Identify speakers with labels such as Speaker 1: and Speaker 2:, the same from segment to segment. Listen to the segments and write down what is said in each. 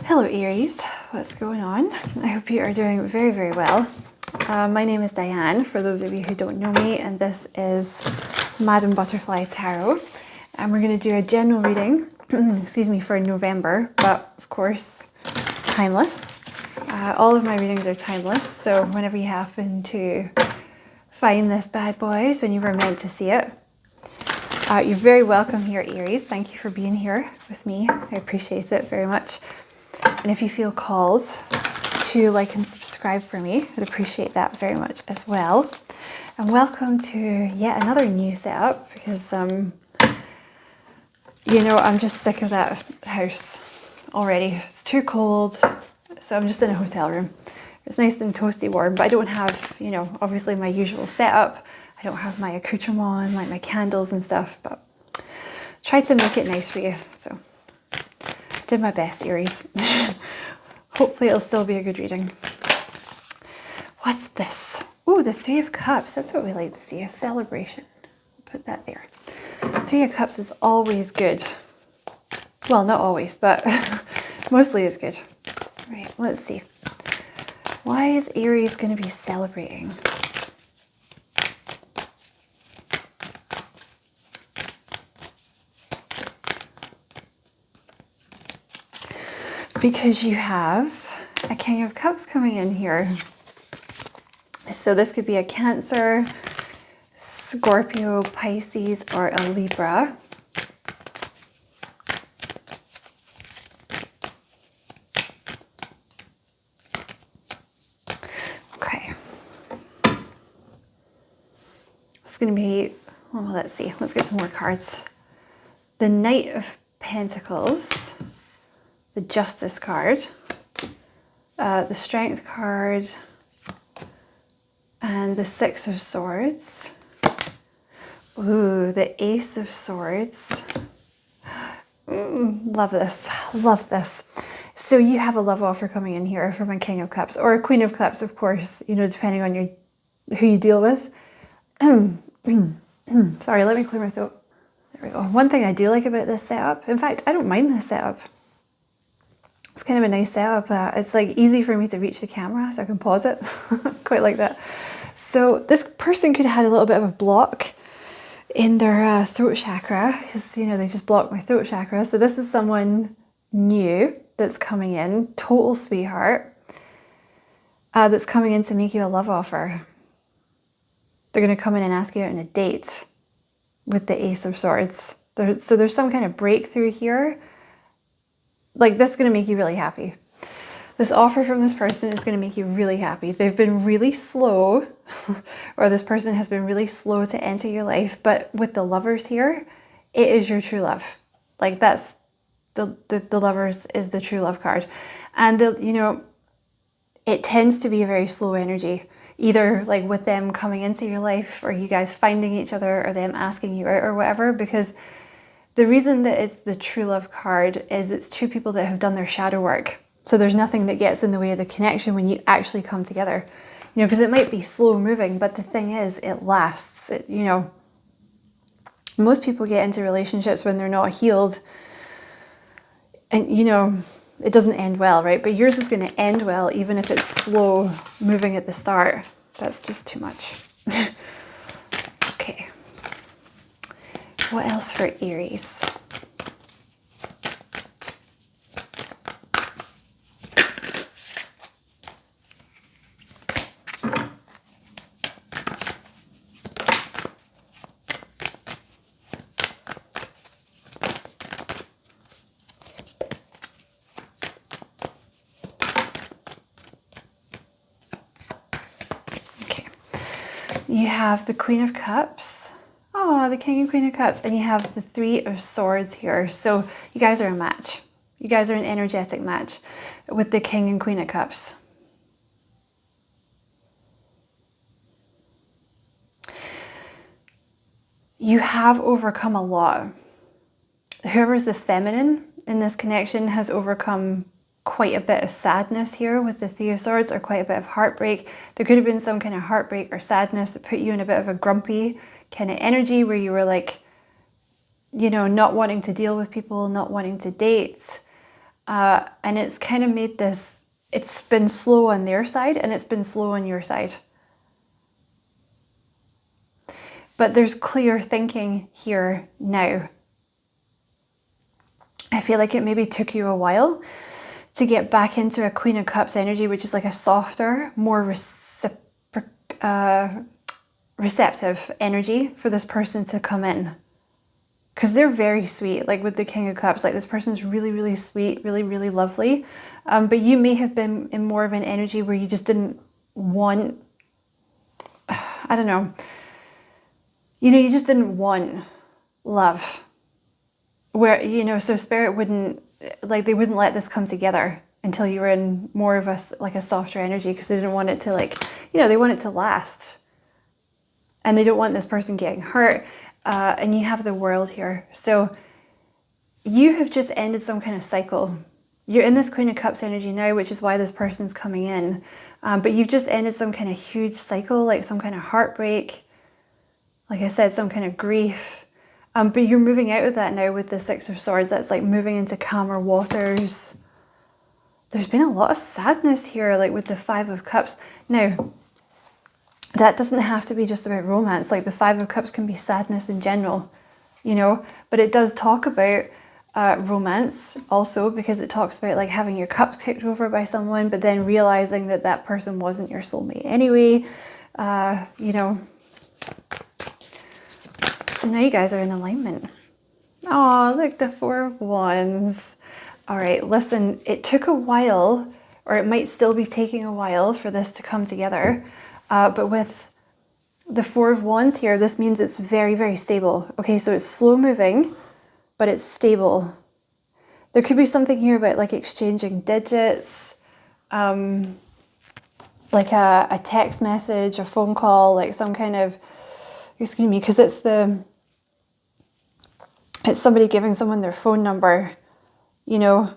Speaker 1: Hello Aries, what's going on? I hope you are doing very, very well. My name is Diane, for those of you who don't know me, and this is Madam Butterfly Tarot. And we're going to do a general reading, excuse me, for November, but of course it's timeless. All of my readings are timeless, so whenever you happen to find this bad boy is when you were meant to see it. You're very welcome here, Aries. Thank you for being here with me. I appreciate it very much. And if you feel called to like and subscribe for me, I'd appreciate that very much as well. And welcome to yet another new setup because, you know, I'm just sick of that house already. It's too cold, so I'm just in a hotel room. It's nice and toasty warm, but I don't have, you know, obviously my usual setup. I don't have my accoutrement, like my candles and stuff, but try to make it nice for you. So did my best, Aries. Hopefully it'll still be a good reading. What's this? Oh, the Three of Cups. That's what we like to see, a celebration. Put that there. Three of Cups is always good. Well, not always, but mostly it's good. Right, let's see. Why is Aries going to be celebrating? Because you have a King of Cups coming in here. So this could be a Cancer, Scorpio, Pisces, or a Libra. Okay. It's going to be, well, let's see. Let's get some more cards. The Knight of Pentacles. The Justice card, the Strength card, and the Six of Swords. Ooh, the Ace of Swords. Love this, love this. So you have a love offer coming in here from a King of Cups, or a Queen of Cups, of course, you know, depending on who you deal with. Sorry, let me clear my throat. There we go. One thing I do like about this setup, in fact, I don't mind this setup. It's kind of a nice setup. It's like easy for me to reach the camera so I can pause it. Quite like that. So this person could have had a little bit of a block in their throat chakra because, you know, they just blocked my throat chakra. So this is someone new that's coming in, total sweetheart, that's coming in to make you a love offer. They're going to come in and ask you out on a date with the Ace of Swords. So there's some kind of breakthrough here. Like, this is going to make you really happy. This offer from this person is going to make you really happy. They've been really slow, or this person has been really slow to enter your life, but with the Lovers here, it is your true love. Like, that's the Lovers is the true love card. And, you know, it tends to be a very slow energy, either like with them coming into your life, or you guys finding each other, or them asking you out, or whatever, because the reason that it's the true love card is it's two people that have done their shadow work. So there's nothing that gets in the way of the connection when you actually come together. You know, because it might be slow moving, but the thing is, it lasts. You know, most people get into relationships when they're not healed. And, you know, it doesn't end well, right? But yours is going to end well, even if it's slow moving at the start. That's just too much. Okay. What else for Aries? Okay. You have the Queen of Cups. Oh, the King and Queen of Cups. And you have the Three of Swords here. So you guys are a match. You guys are an energetic match with the King and Queen of Cups. You have overcome a lot. Whoever's the feminine in this connection has overcome quite a bit of sadness here with the Three of Swords, or quite a bit of heartbreak. There could have been some kind of heartbreak or sadness that put you in a bit of a grumpy kind of energy where you were like, you know, not wanting to deal with people, not wanting to date. And it's kind of made this, it's been slow on their side and it's been slow on your side. But there's clear thinking here now. I feel like it maybe took you a while to get back into a Queen of Cups energy, which is like a softer, more receptive energy for this person to come in. Because they're very sweet, like with the King of Cups, like this person's really, really sweet, really, really lovely. But you may have been in more of an energy where you just didn't want, I don't know, you know, you just didn't want love. Where, you know, so Spirit wouldn't, like they wouldn't let this come together until you were in more of a, like a softer energy, because they didn't want it to, like, you know, they want it to last. And they don't want this person getting hurt. And you have the World here. So you have just ended some kind of cycle. You're in this Queen of Cups energy now, which is why this person's coming in. But you've just ended some kind of huge cycle, like some kind of heartbreak. Like I said, some kind of grief. But you're moving out of that now with the Six of Swords. That's like moving into calmer waters. There's been a lot of sadness here, like with the Five of Cups. Now, that doesn't have to be just about romance. Like the Five of Cups can be sadness in general, you know, but it does talk about romance also, because it talks about like having your cups kicked over by someone, but then realizing that that person wasn't your soulmate anyway, you know. So now you guys are in alignment. Oh, look, the Four of Wands. All right, listen, it took a while, or it might still be taking a while for this to come together. But with the Four of Wands here, this means it's very, very stable. Okay, so it's slow moving, but it's stable. There could be something here about like exchanging digits, like a text message, a phone call, like some kind of, excuse me, because it's somebody giving someone their phone number, you know.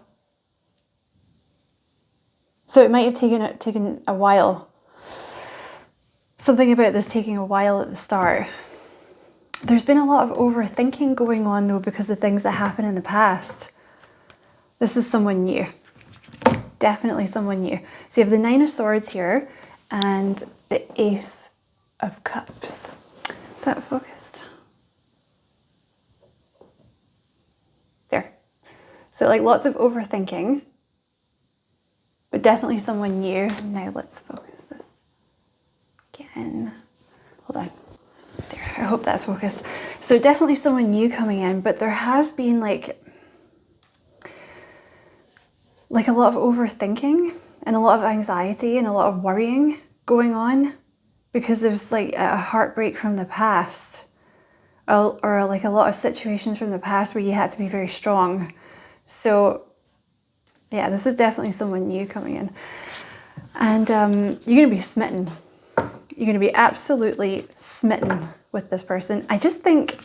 Speaker 1: So it might have taken a while. Something about this taking a while at the start. There's been a lot of overthinking going on though, because of things that happened in the past. This is someone new. Definitely someone new. So you have the Nine of Swords here and the Ace of Cups. Is that focused? There. So like lots of overthinking, but definitely someone new. Now let's focus this again. Hold on. There, I hope that's focused. So definitely someone new coming in, but there has been like a lot of overthinking and a lot of anxiety and a lot of worrying going on, because there's like a heartbreak from the past, or like a lot of situations from the past where you had to be very strong. So yeah, this is definitely someone new coming in. And you're going to be smitten. You're going to be absolutely smitten with this person. I just think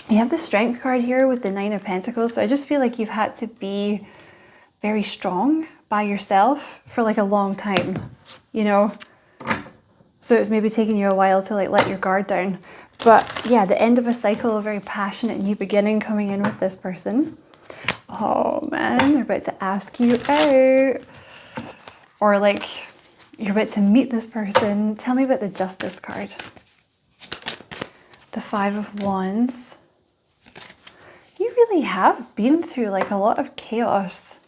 Speaker 1: you have the Strength card here with the Nine of Pentacles. So I just feel like you've had to be very strong by yourself for like a long time, you know? So it's maybe taking you a while to like let your guard down. But yeah, the end of a cycle, a very passionate new beginning coming in with this person. Oh man, they're about to ask you out. Or like you're about to meet this person. Tell me about the Justice card. The Five of Wands. You really have been through like a lot of chaos.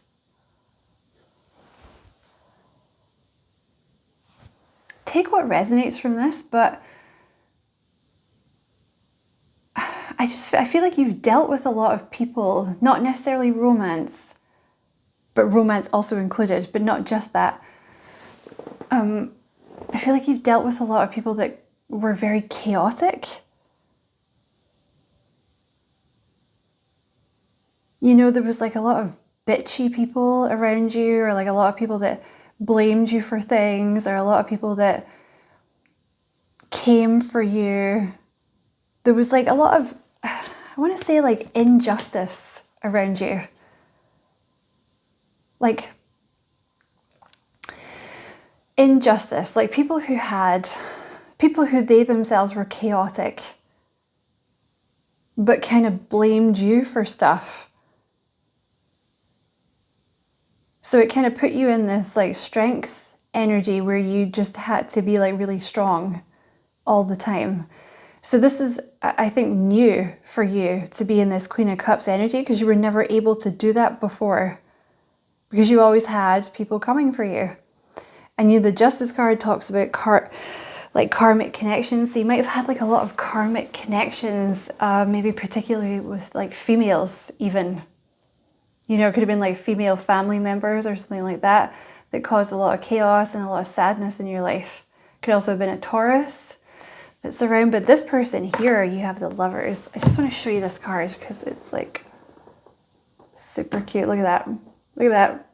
Speaker 1: Take what resonates from this, but I feel like you've dealt with a lot of people, not necessarily romance, but romance also included, but not just that. I feel like you've dealt with a lot of people that were very chaotic. You know, there was like a lot of bitchy people around you, or like a lot of people that blamed you for things, or a lot of people that came for you. There was like a lot of, I want to say like injustice around you. Like injustice, like people who they themselves were chaotic, but kind of blamed you for stuff. So it kind of put you in this like strength energy where you just had to be like really strong all the time. So this is, I think, new for you to be in this Queen of Cups energy, because you were never able to do that before, because you always had people coming for you. And the Justice card talks about karmic connections. So you might have had like a lot of karmic connections, maybe particularly with like females even. You know, it could have been like female family members or something like that that caused a lot of chaos and a lot of sadness in your life. Could also have been a Taurus that's around. But this person here, you have the Lovers. I just want to show you this card because it's like super cute. Look at that. Look at that.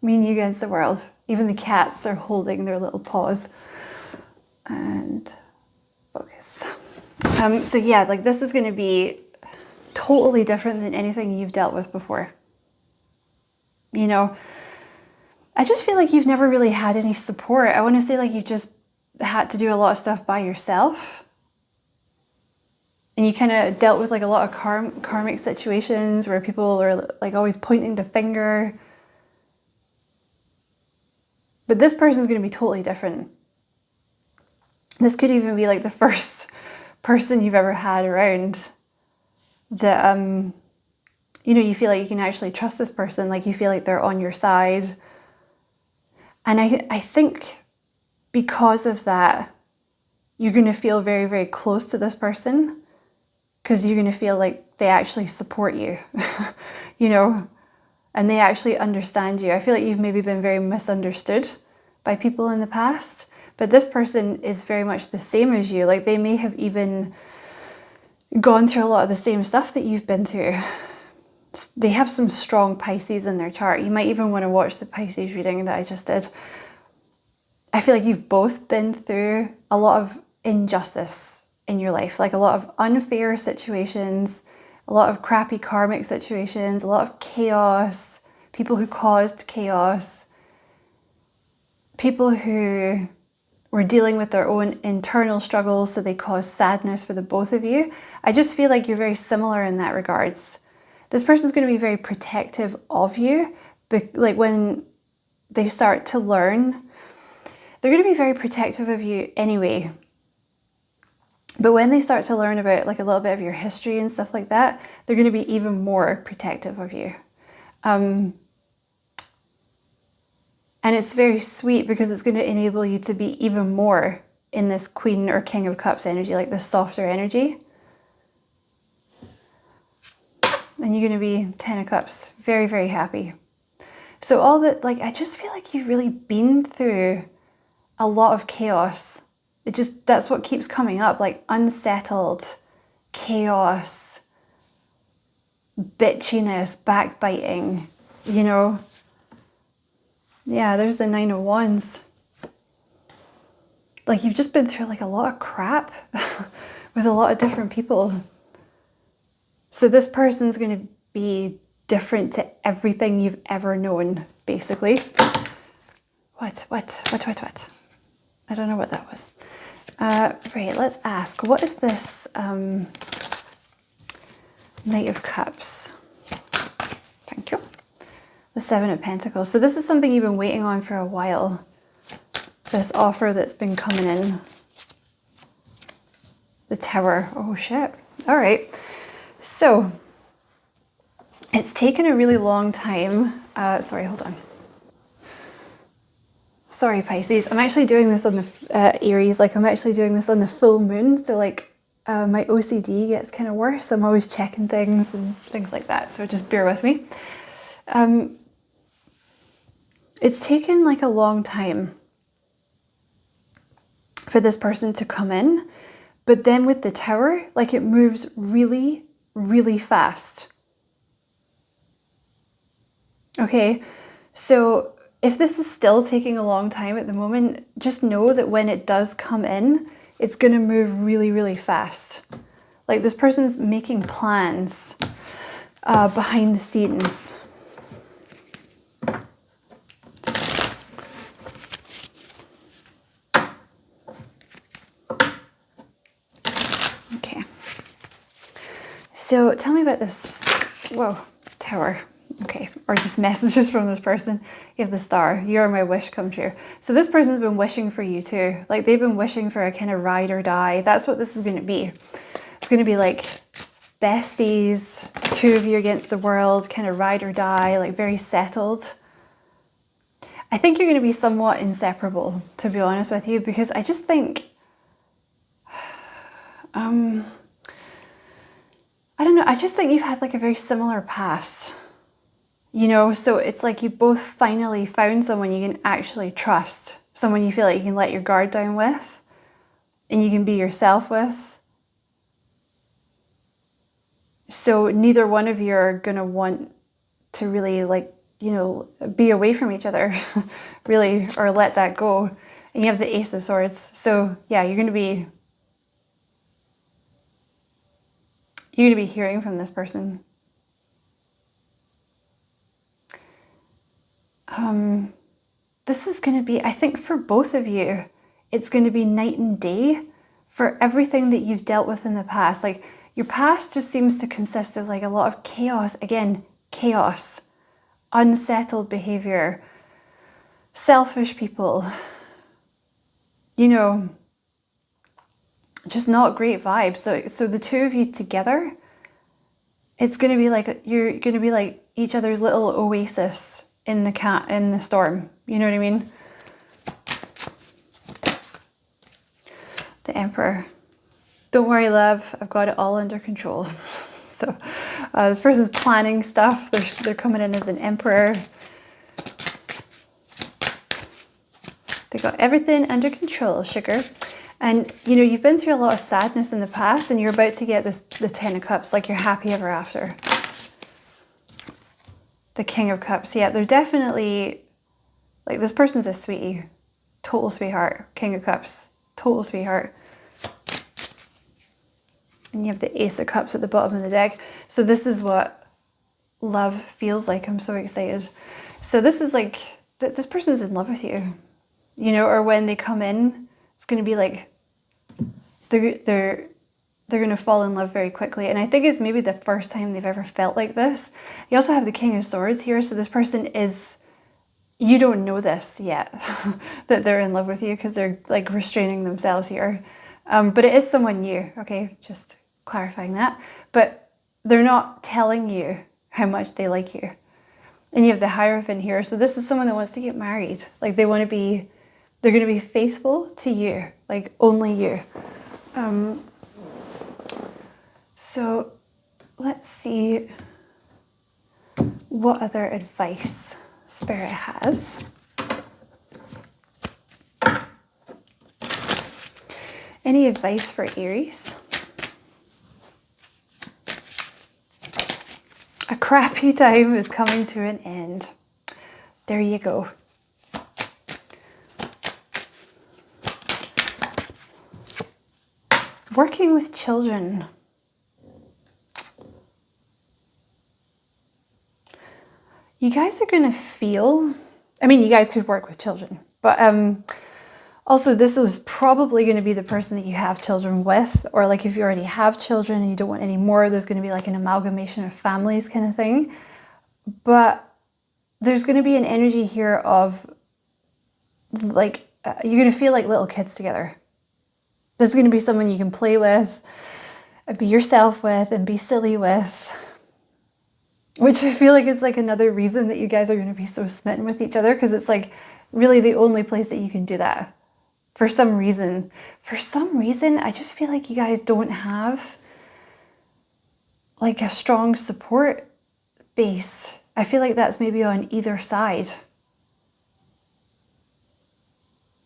Speaker 1: Me and you against the world. Even the cats are holding their little paws. And focus. So yeah, like this is going to be totally different than anything you've dealt with before. You know, I just feel like you've never really had any support. I want to say like you just had to do a lot of stuff by yourself. And you kind of dealt with like a lot of karmic situations where people are like always pointing the finger. But this person's going to be totally different. This could even be like the first person you've ever had around that, you know, you feel like you can actually trust this person. Like you feel like they're on your side. And I think because of that, you're going to feel very, very close to this person, because you're going to feel like they actually support you, you know, and they actually understand you. I feel like you've maybe been very misunderstood by people in the past, but this person is very much the same as you. Like they may have even gone through a lot of the same stuff that you've been through. They have some strong Pisces in their chart. You might even want to watch the Pisces reading that I just did. I feel like you've both been through a lot of injustice in your life, like a lot of unfair situations, a lot of crappy karmic situations, a lot of chaos, people who caused chaos, people who were dealing with their own internal struggles, so they caused sadness for the both of you. I just feel like you're very similar in that regards. This person's going to be very protective of you, but like when they start to learn, they're going to be very protective of you anyway. But when they start to learn about like a little bit of your history and stuff like that, they're going to be even more protective of you. And it's very sweet because it's going to enable you to be even more in this Queen or King of Cups energy, like this softer energy. And you're going to be 10 of Cups, very, very happy. So all that, like, I just feel like you've really been through a lot of chaos. That's what keeps coming up, like unsettled, chaos, bitchiness, backbiting, you know. Yeah, there's the 9 of Wands. Like you've just been through like a lot of crap with a lot of different people. So this person's going to be different to everything you've ever known, basically. What? I don't know what that was. Right, let's ask, what is this Knight of Cups? Thank you. The 7 of Pentacles. So this is something you've been waiting on for a while. This offer that's been coming in. The Tower. Oh, shit. All right. So it's taken a really long time. Sorry, hold on. Sorry, Pisces. I'm actually doing this on the Aries. Like I'm actually doing this on the full moon. So like my OCD gets kind of worse. I'm always checking things and things like that. So just bear with me. It's taken like a long time for this person to come in. But then with the Tower, like it moves really, really fast. Okay, so if this is still taking a long time at the moment, just know that when it does come in, it's going to move really, really fast. Like this person's making plans behind the scenes. Okay. So tell me about this. Whoa, Tower. Okay. or just messages from this person. You have the Star. You're my wish come true. So this person's been wishing for you too. Like they've been wishing for a kind of ride or die. That's what this is going to be. It's going to be like besties, two of you against the world, kind of ride or die, like very settled. I think you're going to be somewhat inseparable, to be honest with you, because I just think, I don't know, I just think you've had like a very similar past, you know, so it's like you both finally found someone you can actually trust, someone you feel like you can let your guard down with, and you can be yourself with. So neither one of you are going to want to really like, you know, be away from each other, really, or let that go. And you have the Ace of Swords. So yeah, you're going to be hearing from this person. This is going to be, I think for both of you, it's going to be night and day for everything that you've dealt with in the past. Like your past just seems to consist of like a lot of chaos. Again, chaos. Unsettled behavior, selfish people, you know, just not great vibes. So the two of you together, it's going to be like, you're going to be like each other's little oasis in the storm. You know what I mean? The Emperor. Don't worry, love. I've got it all under control. So this person's planning stuff. They're coming in as an emperor. They got everything under control, sugar. And, you know, you've been through a lot of sadness in the past and you're about to get the Ten of Cups, like you're happy ever after. The King of Cups. Yeah, they're definitely, like this person's a sweetie. Total sweetheart. King of Cups. Total sweetheart. And you have the Ace of Cups at the bottom of the deck. So this is what love feels like. I'm so excited. So this is like, this person's in love with you. You know, or when they come in, it's going to be like, they're going to fall in love very quickly. And I think it's maybe the first time they've ever felt like this. You also have the King of Swords here. So this person is, you don't know this yet, that they're in love with you because they're like restraining themselves here. But it is someone new, okay? Just clarifying that. But they're not telling you how much they like you. And you have the Hierophant here. So this is someone that wants to get married. Like they want to be, they're going to be faithful to you, like only you. So let's see what other advice Spirit has. Any advice for Aries? A crappy time is coming to an end. There you go. Working with children. You guys are going to feel, I mean, you guys could work with children, but also this is probably going to be the person that you have children with, or like if you already have children and you don't want any more, there's going to be like an amalgamation of families kind of thing. But there's going to be an energy here of like, you're going to feel like little kids together. There's going to be someone you can play with, and be yourself with, and be silly with. Which I feel like is like another reason that you guys are going to be so smitten with each other, because it's like really the only place that you can do that. For some reason, I just feel like you guys don't have like a strong support base. I feel like that's maybe on either side.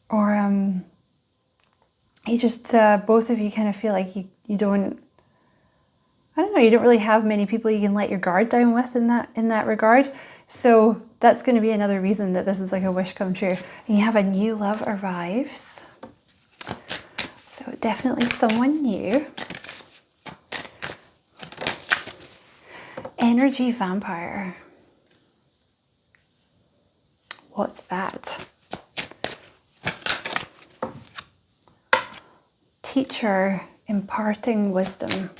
Speaker 1: Or you just, both of you kind of feel like you don't, I don't know, you don't really have many people you can let your guard down with in that regard. So that's going to be another reason that this is like a wish come true. And you have a new love arrives. So definitely someone new. Energy vampire. What's that? Teacher imparting wisdom.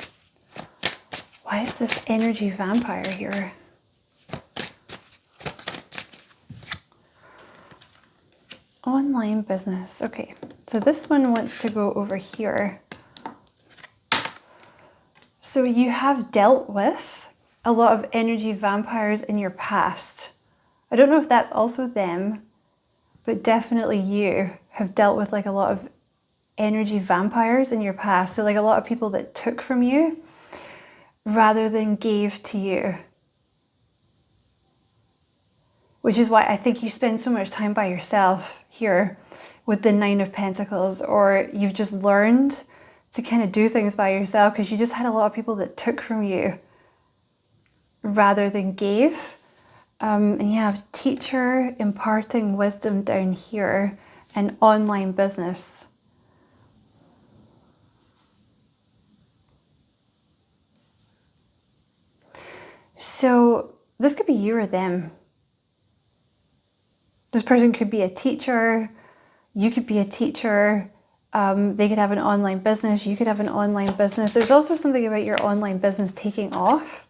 Speaker 1: Why is this energy vampire here? Online business. Okay, so this one wants to go over here. So you have dealt with a lot of energy vampires in your past. I don't know if that's also them, but definitely you have dealt with like a lot of energy vampires in your past. So like a lot of people that took from you rather than gave to you. Which is why I think you spend so much time by yourself here with the Nine of Pentacles, or you've just learned to kind of do things by yourself because you just had a lot of people that took from you rather than gave. And you have teacher, imparting wisdom down here, and online business. So this could be you or them. This person could be a teacher, you could be a teacher, they could have an online business, you could have an online business. There's also something about your online business taking off,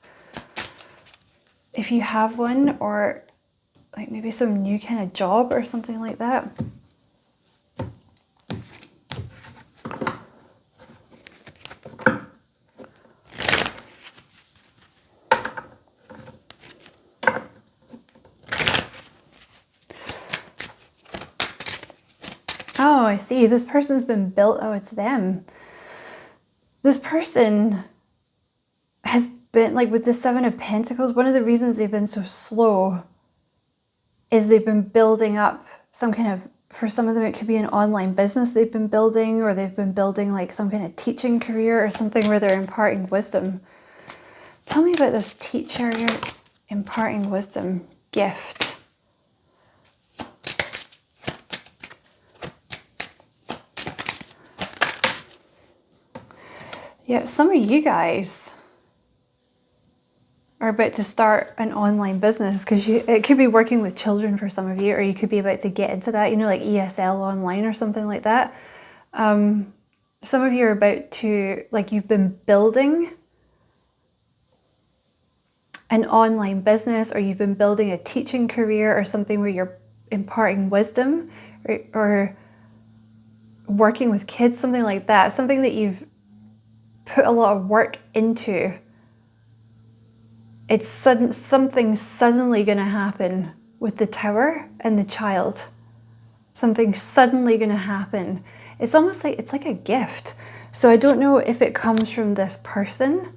Speaker 1: if you have one, or like maybe some new kind of job or something like that. Oh, I see. This person's been built. Oh, it's them. This person has been, like with the Seven of Pentacles, one of the reasons they've been so slow is they've been building up some kind of, for some of them it could be an online business they've been building, or they've been building like some kind of teaching career or something where they're imparting wisdom. Tell me about this teacher, imparting wisdom gift. Yeah, some of you guys are about to start an online business because it could be working with children for some of you, or you could be about to get into that, you know, like ESL online or something like that. Some of you are about to, like, you've been building an online business, or you've been building a teaching career or something where you're imparting wisdom, or working with kids, something like that, something that you've put a lot of work into. It's something suddenly going to happen with the Tower and the Child. Something suddenly going to happen. It's almost like, it's like a gift. So I don't know if it comes from this person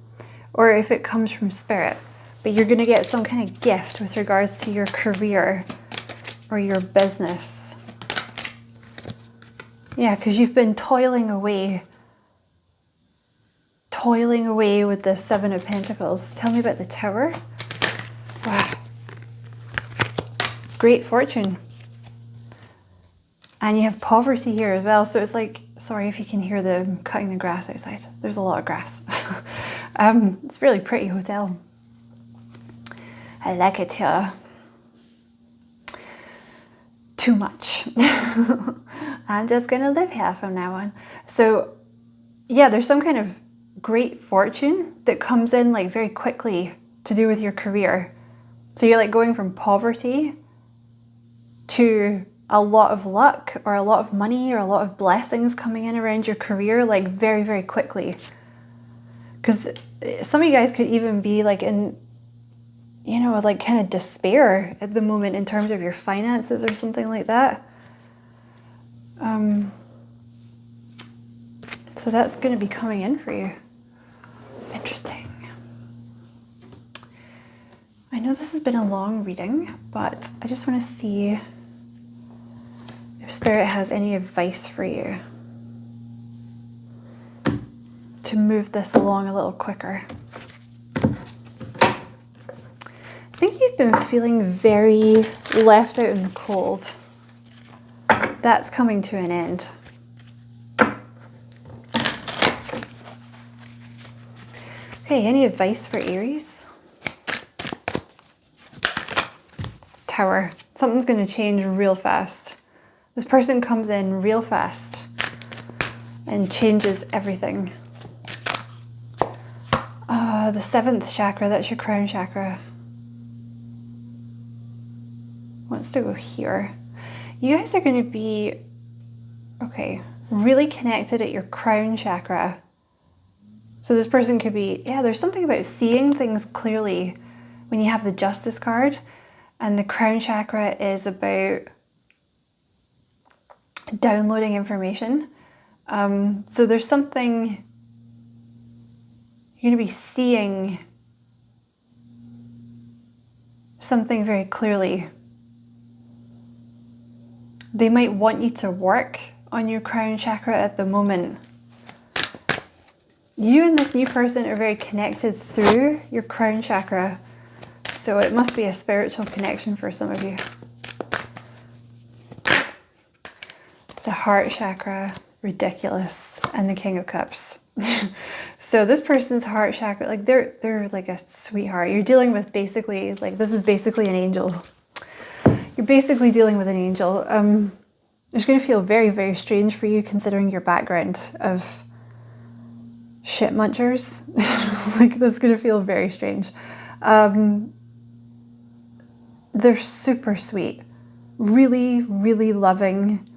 Speaker 1: or if it comes from Spirit, but you're going to get some kind of gift with regards to your career or your business. Yeah, because you've been toiling away with the Seven of Pentacles. Tell me about the Tower. Wow. Great fortune. And you have poverty here as well. So it's like, sorry if you can hear them cutting the grass outside. There's a lot of grass. It's a really pretty hotel. I like it here. Too much. I'm just going to live here from now on. So yeah, there's some kind of great fortune that comes in like very quickly to do with your career. So you're like going from poverty to a lot of luck, or a lot of money, or a lot of blessings coming in around your career, like very, very quickly. Because some of you guys could even be like in, you know, like kind of despair at the moment in terms of your finances or something like that. So that's going to be coming in for you. Interesting. I know this has been a long reading, but I just want to see if Spirit has any advice for you to move this along a little quicker. I think you've been feeling very left out in the cold. That's coming to an end. Okay, any advice for Aries? Tower. Something's going to change real fast. This person comes in real fast and changes everything. The 7th chakra, that's your crown chakra. Wants to go here. You guys are going to be, okay, really connected at your crown chakra. So this person could be, yeah, there's something about seeing things clearly when you have the Justice card, and the crown chakra is about downloading information. So there's something, you're going to be seeing something very clearly. They might want you to work on your crown chakra at the moment. You and this new person are very connected through your crown chakra. So it must be a spiritual connection for some of you. The heart chakra, ridiculous, and the King of Cups. So this person's heart chakra, like they're like a sweetheart. You're dealing with basically, like this is basically an angel. You're basically dealing with an angel. It's going to feel very, very strange for you considering your background of shit munchers. Like this is going to feel very strange. They're super sweet, really, really loving,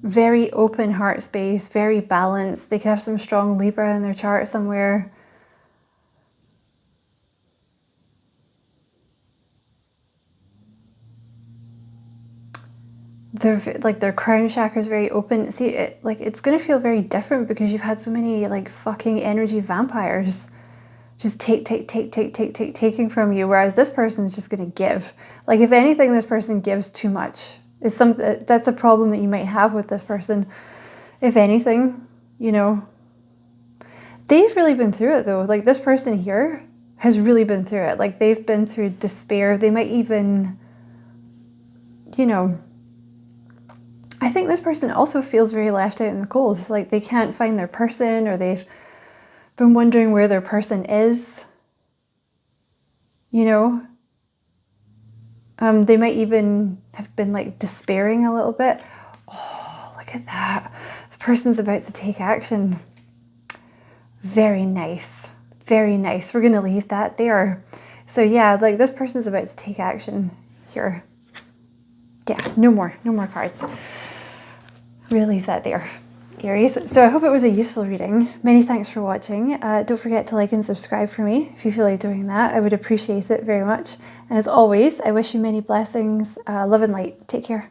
Speaker 1: very open heart space, very balanced. They could have some strong Libra in their chart somewhere. They're like their crown chakra is very open. See, it's going to feel very different because you've had so many like fucking energy vampires just taking from you, whereas this person is just going to give. Like if anything, this person gives too much. That's a problem that you might have with this person. If anything, you know, they've really been through it though. Like this person here has really been through it. Like they've been through despair. They might even, you know, I think this person also feels very left out in the cold. It's like they can't find their person, or they've been wondering where their person is, you know. They might even have been like despairing a little bit. Oh, look at that. This person's about to take action. Very nice. Very nice. We're going to leave that there. So yeah, like this person's about to take action here. Yeah, no more cards. We'll leave that there. Aries. So I hope it was a useful reading. Many thanks for watching. Don't forget to like and subscribe for me if you feel like doing that. I would appreciate it very much. And as always, I wish you many blessings, love and light. Take care.